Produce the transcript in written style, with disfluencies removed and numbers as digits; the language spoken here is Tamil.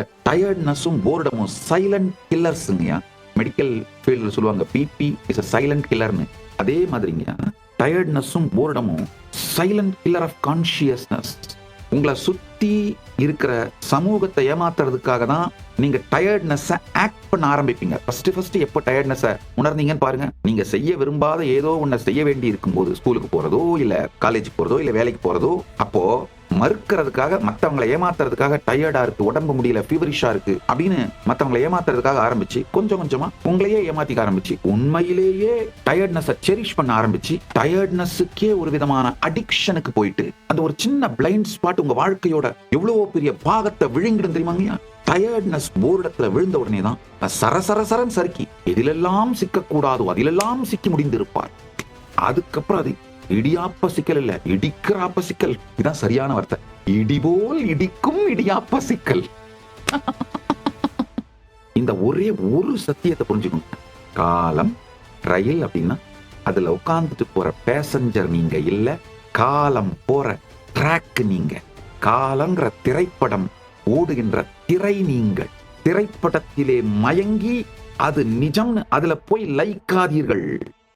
இந்த டயர்ட்னஸும் போர்டமும் சைலண்ட் கில்லர்ஸுங்கய்யா. மெடிக்கல் ஃபீல்டில் சொல்லுவாங்க பிபி இஸ் அ சைலண்ட் கில்லர்னு. அதே மாதிரிங்க டயர்ட்னஸும் போர்டமும் சைலண்ட் கில்லர் ஆஃப் கான்ஷியஸ்னஸ். உங்களை சுத்தி இருக்கிற சமூகத்தை ஏமாத்துறதுக்காக தான் நீங்க டயர்ட்னஸை ஆக்ட் பண்ண ஆரம்பிப்பீங்க. ஃபர்ஸ்ட் எப்போ டயர்ட்னஸை உணர்ந்தீங்கன்னு பாருங்க. நீங்க செய்ய விரும்பாத ஏதோ ஒன்றை செய்ய வேண்டி இருக்கும்போது, ஸ்கூலுக்கு போறதோ இல்ல காலேஜ் போறதோ இல்ல வேலைக்கு போறதோ, அப்போ மறுக்கிறதுக்காக, மற்றவங்களை ஏமாத்துறதுக்காக டயர்டா இருக்கு, உடம்பு முடியல, ஃபீவரிஷா இருக்கு அப்படின்னு மற்றவங்களை ஏமாத்துறதுக்காக ஆரம்பிச்சு கொஞ்சம் கொஞ்சமா உங்களையே ஏமாத்திக்க ஆரம்பிச்சு உண்மையிலேயே டயர்ட்னஸை செரிஷ் பண்ண ஆரம்பிச்சு டயர்ட்னஸுக்கே ஒரு விதமான அடிக்ஷனுக்கு போயிட்டு அந்த ஒரு சின்ன பிளைண்ட் ஸ்பாட் உங்க வாழ்க்கையோட எவ்வளவோ பெரிய பாகத்தை விழுங்கிடும் தெரியுமாங்கய்யா. டயர்ட்னஸ் போர்டத்துல விழுந்த உடனே தான் சரசரசரன் சறுக்கி எதிலெல்லாம் சிக்கக்கூடாதோ அதிலெல்லாம் சிக்கி முடிந்திருப்பார். அதுக்கப்புறம் அது இடியாப்ப சிக்கல் இல்ல, இடிக்கிறாப்ப சிக்கல். இதான் சரியான வார்த்தை. இடிபோல் இடிக்கும் இடியாப்ப சிக்கல். இந்த ஒரே ஒரு சத்தியத்தை புரிஞ்சுக்கணும். காலம் ரயில் அப்படின்னா அதுல உட்கார்ந்துட்டு போற பேசஞ்சர் நீங்க இல்ல, காலம் போற ட்ராக் நீங்க. காலங்கிற திரைப்படம் ஓடுகின்ற திரை நீங்கள். திரைப்படத்திலே மயங்கி அது நிஜம்னு அதுல போய் லைக்காதீர்கள்.